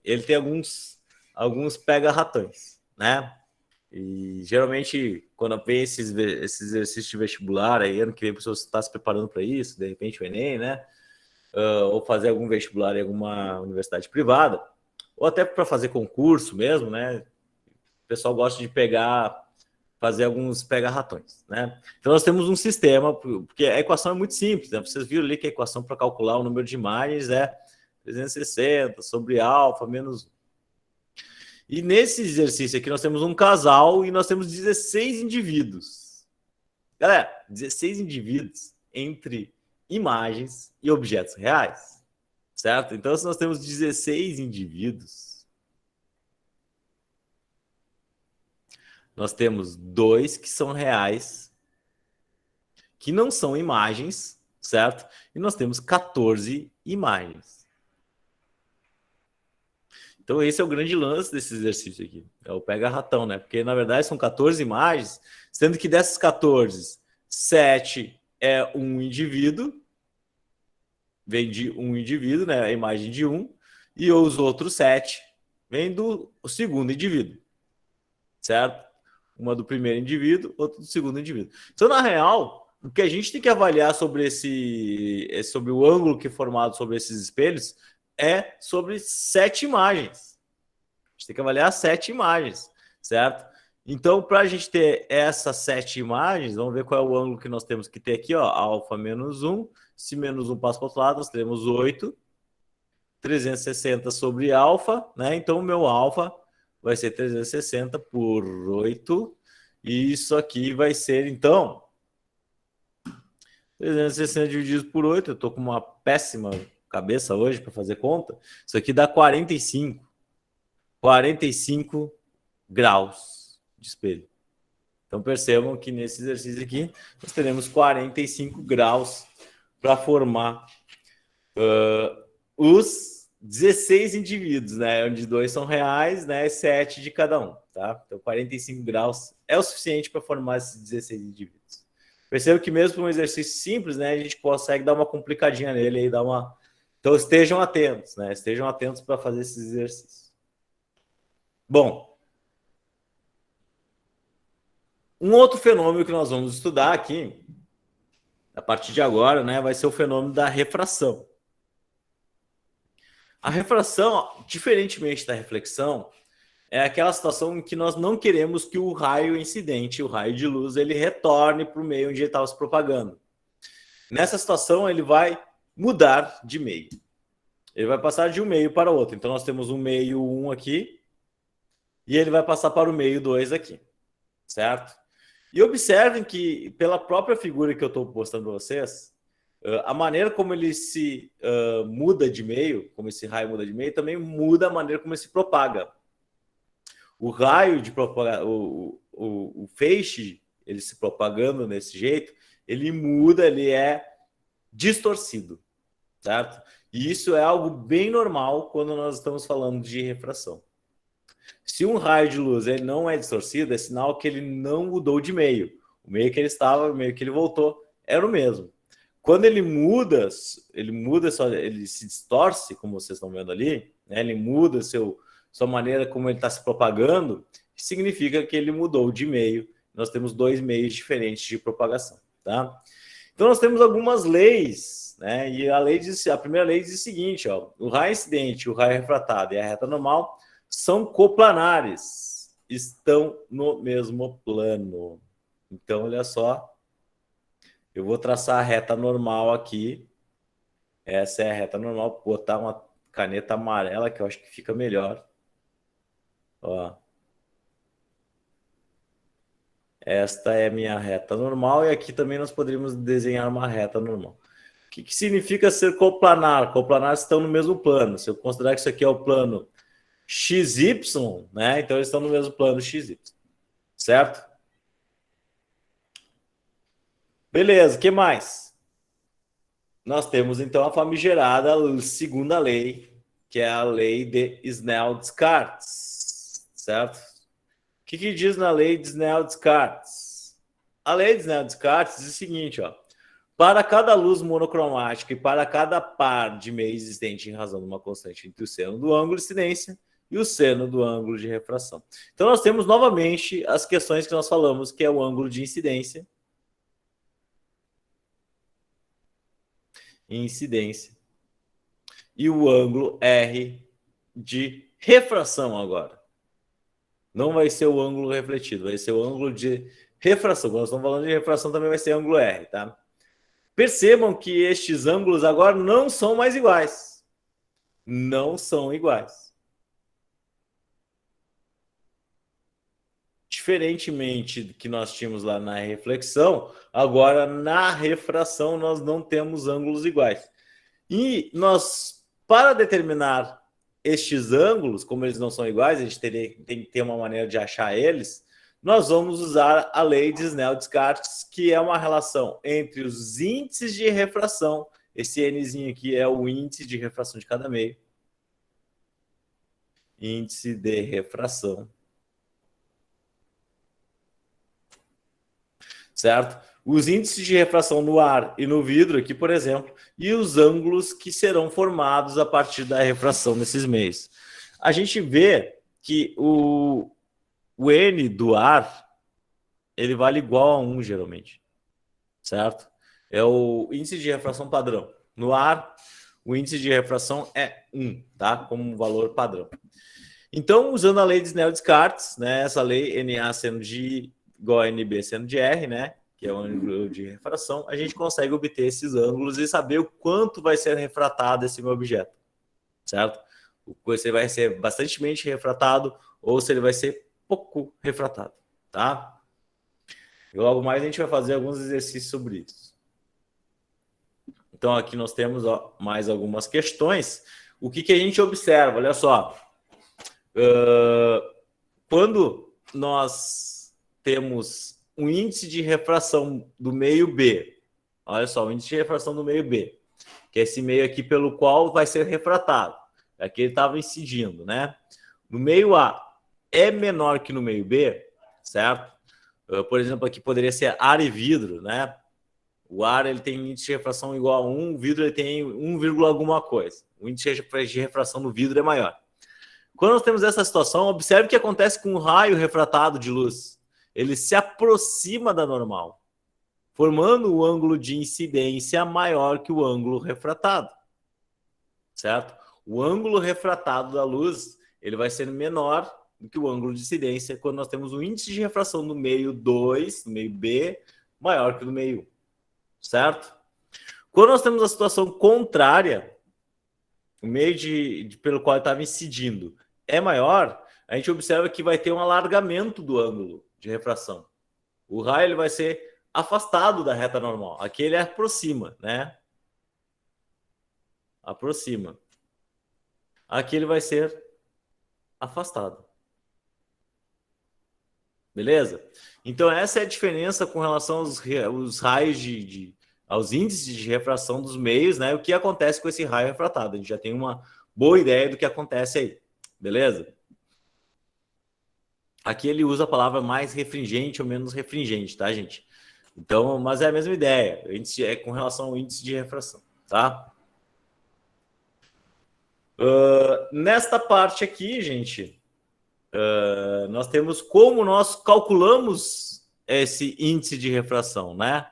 Ele tem alguns pega-ratões, né? E geralmente, quando vem esses exercícios de vestibular, aí ano que vem a pessoa está se preparando para isso, de repente o Enem, né? Ou fazer algum vestibular em alguma universidade privada, ou até para fazer concurso mesmo, né? O pessoal gosta de fazer alguns pega-ratões, né? Então nós temos um sistema, porque a equação é muito simples, né? Vocês viram ali que a equação para calcular o número de imagens é 360 sobre alfa menos 1. E nesse exercício aqui nós temos um casal e nós temos 16 indivíduos. Galera, 16 indivíduos entre imagens e objetos reais, certo? Então, se nós temos 16 indivíduos, nós temos 2 que são reais, que não são imagens, certo? E nós temos 14 imagens. Então, esse é o grande lance desse exercício aqui. É o pega-ratão, né? Porque, na verdade, são 14 imagens, sendo que dessas 14, 7 é um indivíduo, vem de um indivíduo, né? A imagem de um, e os outros 7 vem do segundo indivíduo, certo? Uma do primeiro indivíduo, outra do segundo indivíduo. Então, na real, o que a gente tem que avaliar sobre sobre o ângulo que é formado sobre esses espelhos é sobre 7 imagens. A gente tem que avaliar 7 imagens, certo? Então, para a gente ter essas 7 imagens, vamos ver qual é o ângulo que nós temos que ter aqui, ó, alfa menos 1. Se menos 1 passa para o outro lado, nós teremos 8. 360 sobre alfa, né? Então, o meu alfa vai ser 360 por 8. E isso aqui vai ser, então, 360 dividido por 8. Eu estou com uma péssima cabeça hoje para fazer conta. Isso aqui dá 45. 45 graus de espelho. Então, percebam que nesse exercício aqui, nós teremos 45 graus para formar os 16 indivíduos, né? Onde 2 são reais, né? 7 de cada um, tá? Então, 45 graus é o suficiente para formar esses 16 indivíduos. Perceba que mesmo com um exercício simples, né? A gente consegue dar uma complicadinha nele e dar uma... Então, estejam atentos, né? Estejam atentos para fazer esses exercícios. Bom, um outro fenômeno que nós vamos estudar aqui, a partir de agora, né? Vai ser o fenômeno da refração. A refração, diferentemente da reflexão, é aquela situação em que nós não queremos que o raio incidente, o raio de luz, ele retorne para o meio onde ele estava se propagando. Nessa situação, ele vai mudar de meio. Ele vai passar de um meio para o outro. Então, nós temos um meio 1 aqui e ele vai passar para o meio 2 aqui, certo? E observem que, pela própria figura que eu estou mostrando para vocês, a maneira como ele se muda de meio, como esse raio muda de meio, também muda a maneira como ele se propaga. O raio de propagação, o feixe, ele se propagando desse jeito, ele muda, ele é distorcido, certo? E isso é algo bem normal quando nós estamos falando de refração. Se um raio de luz ele não é distorcido, é sinal que ele não mudou de meio. O meio que ele estava, o meio que ele voltou, era o mesmo. Quando ele muda, ele se distorce, como vocês estão vendo ali, né? Ele muda sua maneira como ele está se propagando, significa que ele mudou de meio. Nós temos 2 meios diferentes de propagação, tá? Então nós temos algumas leis, né? E a primeira lei diz o seguinte, ó: o raio incidente, o raio refratado e a reta normal são coplanares. estão no mesmo plano. Então, olha só. Eu vou traçar a reta normal aqui. Essa é a reta normal. Vou botar uma caneta amarela, que eu acho que fica melhor. Ó. Esta é a minha reta normal. E aqui também nós poderíamos desenhar uma reta normal. O que significa ser coplanar? Coplanar estão no mesmo plano. Se eu considerar que isso aqui é o plano XY, né? Então eles estão no mesmo plano XY. Certo? Beleza, o que mais? Nós temos então a famigerada segunda lei, que é a lei de Snell-Descartes, certo? O que diz na lei de Snell-Descartes? A lei de Snell-Descartes diz o seguinte, ó. Para cada luz monocromática e para cada par de meio existente em razão de uma constante entre o seno do ângulo de incidência e o seno do ângulo de refração. Então nós temos novamente as questões que nós falamos, que é o ângulo de incidência e o ângulo R de refração agora. Não vai ser o ângulo refletido, vai ser o ângulo de refração. Quando nós estamos falando de refração, também vai ser ângulo R, tá? Percebam que estes ângulos agora não são mais iguais. Não são iguais. Diferentemente do que nós tínhamos lá na reflexão, agora na refração nós não temos ângulos iguais. E nós, para determinar estes ângulos, como eles não são iguais, a gente tem que ter uma maneira de achar eles, nós vamos usar a lei de Snell-Descartes, que é uma relação entre os índices de refração, esse Nzinho aqui é o índice de refração de cada meio, índice de refração, certo? Os índices de refração no ar e no vidro aqui, por exemplo, e os ângulos que serão formados a partir da refração nesses meios. A gente vê que o N do ar, ele vale igual a 1, geralmente, certo? É o índice de refração padrão. No ar, o índice de refração é 1, tá? Como um valor padrão. Então, usando a lei de Snell-Descartes, né? Essa lei, NA sendo de igual a NB sendo de R, né? Que é o ângulo de refração, a gente consegue obter esses ângulos e saber o quanto vai ser refratado esse meu objeto, certo? Se vai ser bastante refratado ou se ele vai ser pouco refratado, tá? E logo mais a gente vai fazer alguns exercícios sobre isso. Então aqui nós temos mais algumas questões. O que a gente observa? Olha só. Quando nós temos um índice de refração do meio B, olha só, o índice de refração do meio B, que é esse meio aqui pelo qual vai ser refratado. Aqui ele estava incidindo, né? No meio A é menor que no meio B, certo? Por exemplo, aqui poderia ser ar e vidro, né? O ar ele tem índice de refração igual a 1, o vidro ele tem 1, alguma coisa. O índice de refração do vidro é maior. Quando nós temos essa situação, observe o que acontece com o raio refratado de luz. Ele se aproxima da normal, formando o ângulo de incidência maior que o ângulo refratado, certo? O ângulo refratado da luz, ele vai ser menor do que o ângulo de incidência quando nós temos um índice de refração no meio 2, no meio B, maior que no meio 1, certo? Quando nós temos a situação contrária, o meio pelo qual ele estava incidindo é maior, a gente observa que vai ter um alargamento do ângulo de refração. O raio ele vai ser afastado da reta normal. Aqui ele aproxima, né? Aproxima. Aqui ele vai ser afastado. Beleza? Então essa é a diferença com relação aos raios aos índices de refração dos meios, né? O que acontece com esse raio refratado. A gente já tem uma boa ideia do que acontece aí. Beleza? Aqui ele usa a palavra mais refringente ou menos refringente, tá, gente? Então, mas é a mesma ideia. É com relação ao índice de refração, tá? Nesta parte aqui, gente, nós temos como nós calculamos esse índice de refração, né?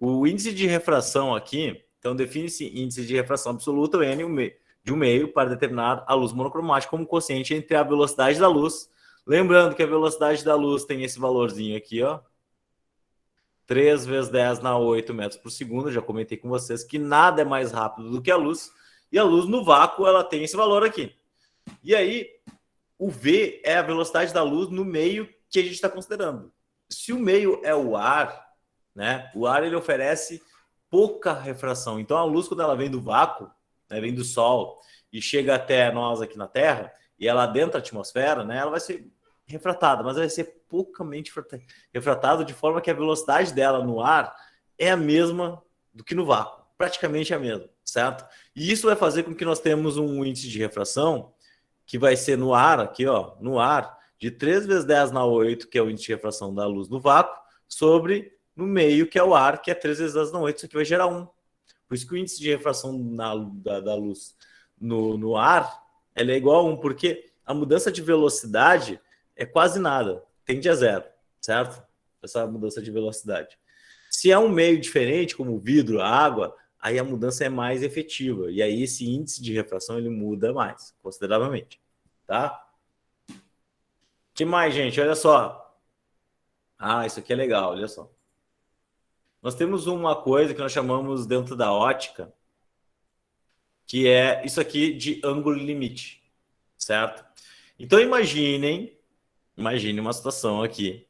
O índice de refração aqui, então define-se índice de refração absoluta, o N de um meio, para determinar a luz monocromática como quociente entre a velocidade da luz Lembrando que a velocidade da luz tem esse valorzinho aqui, ó. 3 vezes 10 na 8 metros por segundo. Já comentei com vocês que nada é mais rápido do que a luz. E a luz no vácuo, ela tem esse valor aqui. E aí, o V é a velocidade da luz no meio que a gente está considerando. Se o meio é o ar, né? O ar ele oferece pouca refração. Então a luz, quando ela vem do vácuo, né, vem do Sol e chega até nós aqui na Terra, e ela adentra a atmosfera, né? Ela vai ser refratada, mas vai ser poucamente refratada de forma que a velocidade dela no ar é a mesma do que no vácuo, praticamente a mesma, certo? E isso vai fazer com que nós tenhamos um índice de refração que vai ser no ar, aqui, ó, no ar, de 3 vezes 10 na 8, que é o índice de refração da luz no vácuo, sobre no meio, que é o ar, que é 3 vezes 10 na 8, isso aqui vai gerar 1. Por isso que o índice de refração da luz no ar, ela é igual a 1, porque a mudança de velocidade é quase nada, tende a zero, certo? Essa mudança de velocidade. Se é um meio diferente, como o vidro, a água, aí a mudança é mais efetiva. E aí esse índice de refração ele muda mais, consideravelmente. Tá? O que mais, gente? Olha só. Ah, isso aqui é legal, olha só. Nós temos uma coisa que nós chamamos dentro da ótica, que é isso aqui de ângulo limite, certo? Então imagine uma situação aqui,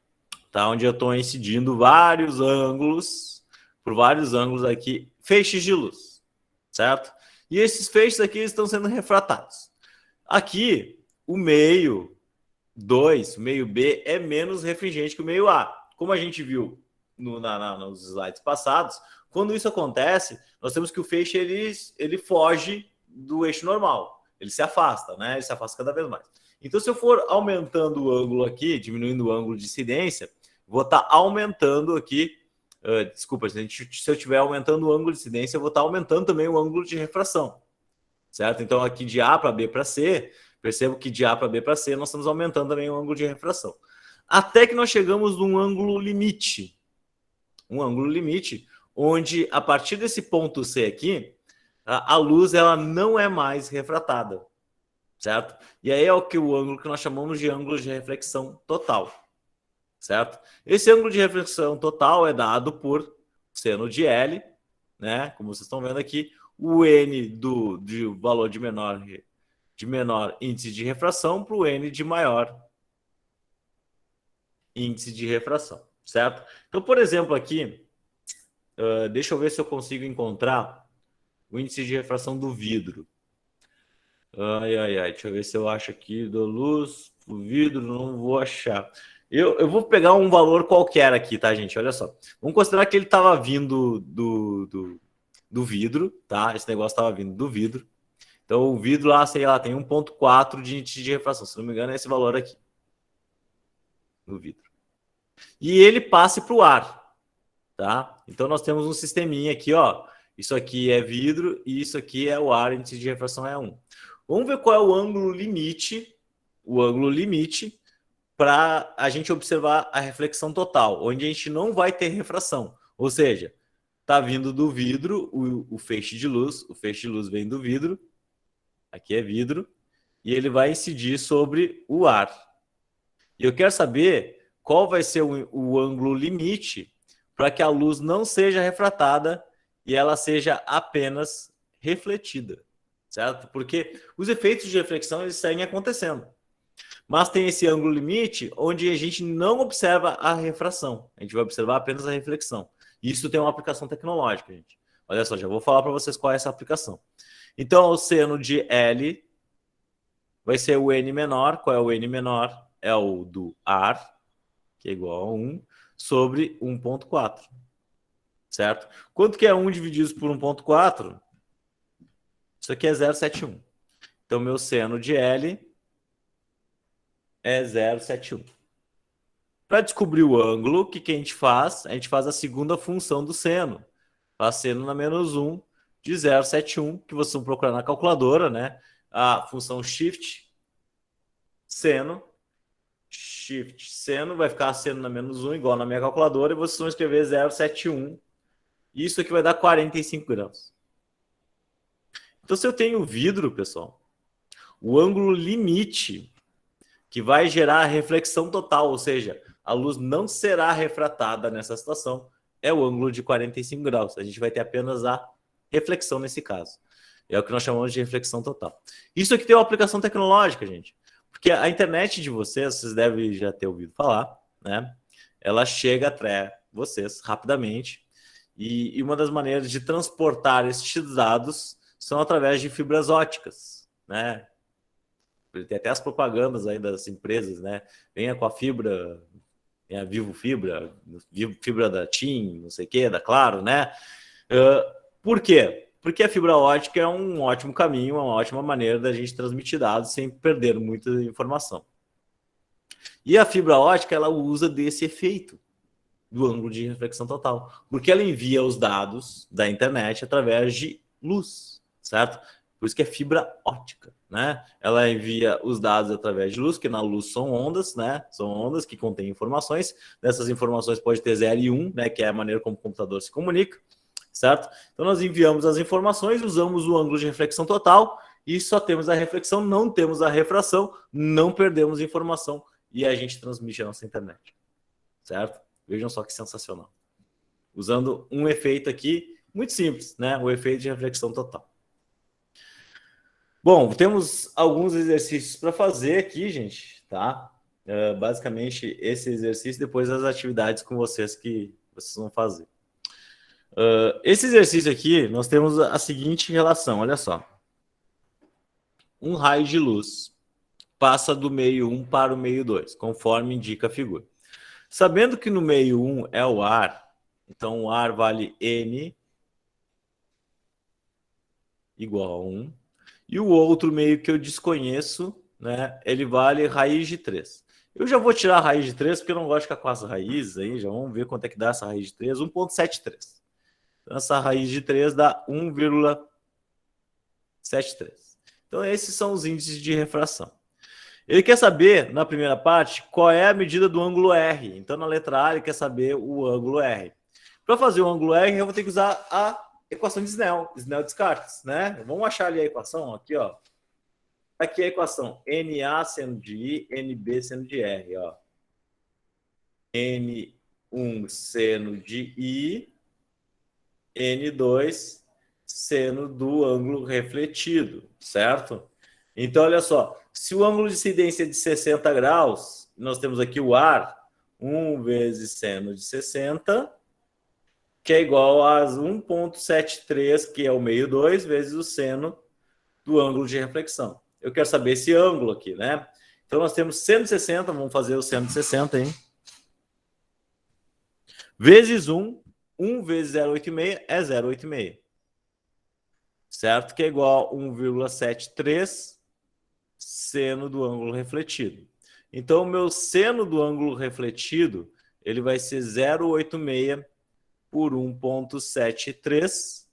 tá? Onde eu estou incidindo vários ângulos, por vários ângulos aqui, feixes de luz, certo? E esses feixes aqui estão sendo refratados. Aqui, o meio 2, o meio B, é menos refringente que o meio A. Como a gente viu nos slides passados, quando isso acontece, nós temos que o feixe ele foge do eixo normal. Ele se afasta, né? Ele se afasta cada vez mais. Então, se eu for aumentando o ângulo aqui, diminuindo o ângulo de incidência, vou estar aumentando aqui. Desculpa, se eu estiver aumentando o ângulo de incidência, eu vou estar aumentando também o ângulo de refração. Certo? Então, aqui de A para B para C, percebo que de A para B para C nós estamos aumentando também o ângulo de refração. Até que nós chegamos num ângulo limite. Um ângulo limite, onde a partir desse ponto C aqui, a luz ela não é mais refratada. Certo? E aí é o ângulo que nós chamamos de ângulo de reflexão total. Certo? Esse ângulo de reflexão total é dado por seno de L, né? Como vocês estão vendo aqui, o N de valor de menor índice de refração para o N de maior índice de refração, certo? Então, por exemplo, aqui, deixa eu ver se eu consigo encontrar o índice de refração do vidro. Deixa eu ver se eu acho aqui da luz, o vidro, não vou achar. Eu vou pegar um valor qualquer aqui, tá, gente? Olha só. Vamos considerar que ele estava vindo do vidro, tá? Esse negócio estava vindo do vidro. Então, o vidro lá, sei lá, tem 1,4 de índice de refração. Se não me engano, é esse valor aqui. No vidro. E ele passe para o ar, tá? Então, nós temos um sisteminha aqui, ó. Isso aqui é vidro e isso aqui é o ar, índice de refração é 1. Vamos ver qual é o ângulo limite para a gente observar a reflexão total, onde a gente não vai ter refração. Ou seja, está vindo do vidro o feixe de luz vem do vidro, aqui é vidro, e ele vai incidir sobre o ar. E eu quero saber qual vai ser o ângulo limite para que a luz não seja refratada e ela seja apenas refletida, certo? Porque os efeitos de reflexão eles seguem acontecendo. Mas tem esse ângulo limite onde a gente não observa a refração. A gente vai observar apenas a reflexão. E isso tem uma aplicação tecnológica, gente. Olha só, já vou falar para vocês qual é essa aplicação. Então, o seno de L vai ser o N menor. Qual é o N menor? É o do ar, que é igual a 1, sobre 1,4. Certo? Quanto que é 1 dividido por 1,4? Isso aqui é 0,71. Então, meu seno de L é 0,71. Para descobrir o ângulo, o que a gente faz? A gente faz a segunda função do seno. Faz seno na menos 1 de 0,71, que vocês vão procurar na calculadora, né? A função shift seno, vai ficar seno na menos 1, igual na minha calculadora, e vocês vão escrever 0,71. Isso aqui vai dar 45 graus. Então, se eu tenho vidro, pessoal, o ângulo limite que vai gerar a reflexão total, ou seja, a luz não será refratada nessa situação, é o ângulo de 45 graus. A gente vai ter apenas a reflexão nesse caso. É o que nós chamamos de reflexão total. Isso aqui tem uma aplicação tecnológica, gente. Porque a internet de vocês devem já ter ouvido falar, né? Ela chega até vocês rapidamente. E uma das maneiras de transportar esses dados são através de fibras óticas, né? Tem até as propagandas aí das empresas, né? Venha com a fibra, a Vivo Fibra da TIM, não sei o quê, da Claro, né? Por quê? Porque a fibra ótica é um ótimo caminho, uma ótima maneira da gente transmitir dados sem perder muita informação. E a fibra ótica, ela usa desse efeito do ângulo de reflexão total, porque ela envia os dados da internet através de luz, certo? Por isso que é fibra ótica, né? Ela envia os dados através de luz, que na luz são ondas, né? São ondas que contêm informações. Dessas informações pode ter 0 e 1, né? Que é a maneira como o computador se comunica, certo? Então nós enviamos as informações, usamos o ângulo de reflexão total e só temos a reflexão, não temos a refração, não perdemos informação e a gente transmite a nossa internet, certo? Vejam só que sensacional. Usando um efeito aqui muito simples, né? O efeito de reflexão total. Bom, temos alguns exercícios para fazer aqui, gente, tá? Basicamente, esse exercício, depois as atividades com vocês que vocês vão fazer. Esse exercício aqui, nós temos a seguinte relação, olha só. Um raio de luz passa do meio 1 para o meio 2, conforme indica a figura. Sabendo que no meio 1 é o ar, então o ar vale N igual a 1. E o outro meio que eu desconheço, né? Ele vale raiz de 3. Eu já vou tirar a raiz de 3, porque eu não gosto de ficar com as raízes aí. Já vamos ver quanto é que dá essa raiz de 3. 1,73. Então, essa raiz de 3 dá 1,73. Então, esses são os índices de refração. Ele quer saber, na primeira parte, qual é a medida do ângulo R. Então, na letra A, ele quer saber o ângulo R. Para fazer o ângulo R, eu vou ter que usar a equação de Snell-Descartes, né? Vamos achar ali a equação, aqui, ó. Aqui é a equação NA seno de I, NB seno de R, ó. N1 seno de I, N2 seno do ângulo refletido, certo? Então, olha só, se o ângulo de incidência é de 60 graus, nós temos aqui o ar, 1 vezes seno de 60, que é igual a 1,73, que é o meio 2, vezes o seno do ângulo de reflexão. Eu quero saber esse ângulo aqui, né? Então, nós temos 160, vamos fazer o seno de 60, hein? Vezes 1, 1 vezes 0,86 é 0,86. Certo? Que é igual a 1,73 seno do ângulo refletido. Então, o meu seno do ângulo refletido, ele vai ser 0,86 por 1,73.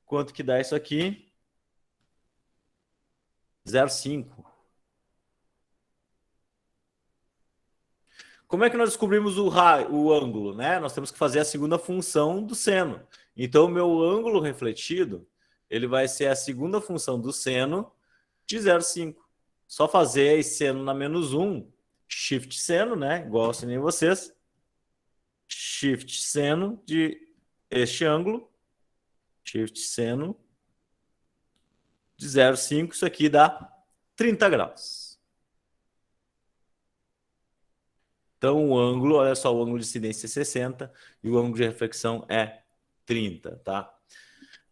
Quanto que dá isso aqui? 0,5. Como é que nós descobrimos o ângulo, né? Nós temos que fazer a segunda função do seno. Então, o meu ângulo refletido, ele vai ser a segunda função do seno de 0,5. Só fazer esse seno na menos 1, shift seno, né? Igual eu ensinei vocês. Shift seno de este ângulo. Shift seno de 0,5. Isso aqui dá 30 graus. Então, o ângulo, olha só, o ângulo de incidência é 60 e o ângulo de reflexão é 30, tá?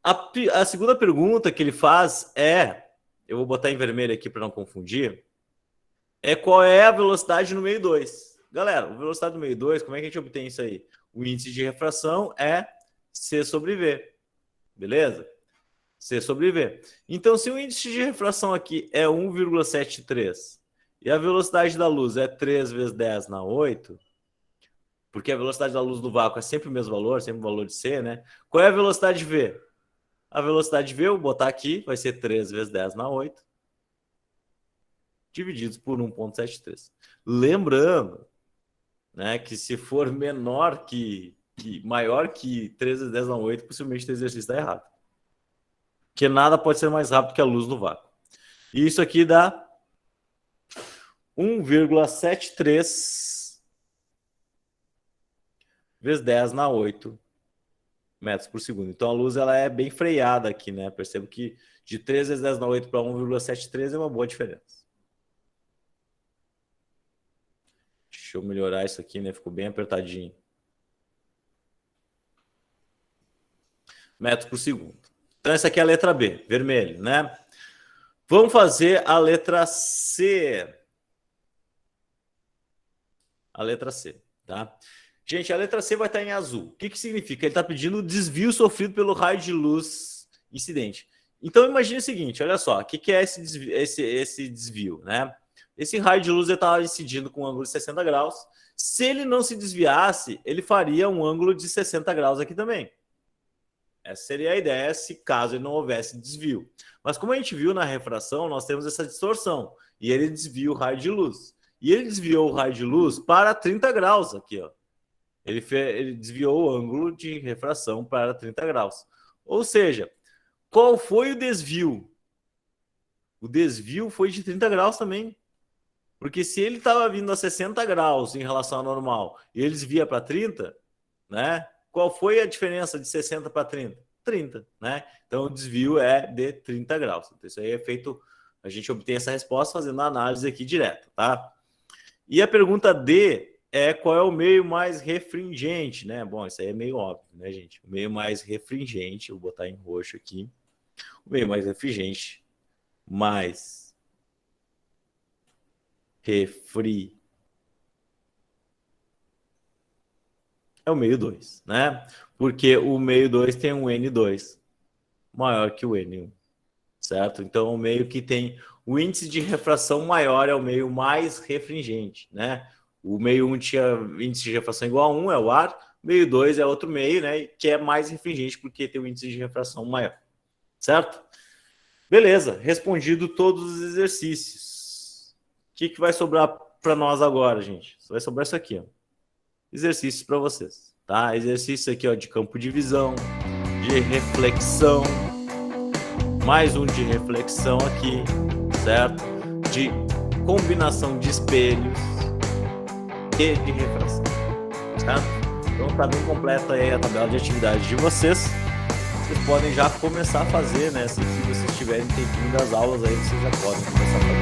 A segunda pergunta que ele faz é, eu vou botar em vermelho aqui para não confundir, é qual é a velocidade no meio 2. Galera, a velocidade no meio 2, como é que a gente obtém isso aí? O índice de refração é C sobre V, beleza? C sobre V. Então, se o índice de refração aqui é 1,73 e a velocidade da luz é 3 vezes 10 na 8, porque a velocidade da luz do vácuo é sempre o mesmo valor, sempre o valor de C, né? Qual é a velocidade de V? A velocidade de V, eu vou botar aqui, vai ser 3 vezes 10 na 8, divididos por 1,73. Lembrando, né, que se for menor maior que 3 vezes 10 na 8, possivelmente o exercício está errado. Porque nada pode ser mais rápido que a luz do vácuo. E isso aqui dá 1,73 vezes 10 na 8 metros por segundo. Então a luz ela é bem freada aqui, né? Percebo que de 3 vezes 10 na 8 para 1,73 é uma boa diferença. Deixa eu melhorar isso aqui, né? Ficou bem apertadinho. Metros por segundo. Então essa aqui é a letra B, vermelho, né? Vamos fazer a letra C. A letra C, tá? Gente, a letra C vai estar em azul. O que que significa? Ele está pedindo o desvio sofrido pelo raio de luz incidente. Então, imagine o seguinte, olha só, o que que é esse desvio, né? Esse raio de luz estava incidindo com um ângulo de 60 graus. Se ele não se desviasse, ele faria um ângulo de 60 graus aqui também. Essa seria a ideia se caso ele não houvesse desvio. Mas como a gente viu na refração, nós temos essa distorção. E ele desvia o raio de luz. E ele desviou o raio de luz para 30 graus aqui, ó. Ele desviou o ângulo de refração para 30 graus. Ou seja, qual foi o desvio? O desvio foi de 30 graus também. Porque se ele estava vindo a 60 graus em relação ao normal e ele desvia para 30, né? Qual foi a diferença de 60 para 30? 30, né? Então o desvio é de 30 graus. Então, isso aí é feito, a gente obtém essa resposta fazendo a análise aqui direta, tá? E a pergunta D é qual é o meio mais refringente, né? Bom, isso aí é meio óbvio, né, gente? O meio mais refringente, vou botar em roxo aqui. O meio mais refringente, é o meio 2, né? Porque o meio 2 tem um N2 maior que o N1, certo? Então, o meio que tem o índice de refração maior é o meio mais refringente, né? O meio 1 tinha índice de refração igual a 1, é o ar. O meio 2 é outro meio, né? Que é mais refringente porque tem o índice de refração maior, certo? Beleza, respondido todos os exercícios. O que vai sobrar para nós agora, gente? Vai sobrar isso aqui, ó. Exercícios para vocês, tá? Exercício aqui, ó, de campo de visão, de reflexão, mais um de reflexão aqui, certo? De combinação de espelhos e de refração, certo? Então tá bem completa aí a tabela de atividade de vocês. Vocês podem já começar a fazer, né? Se vocês tiverem tempinho das aulas aí, vocês já podem começar a fazer.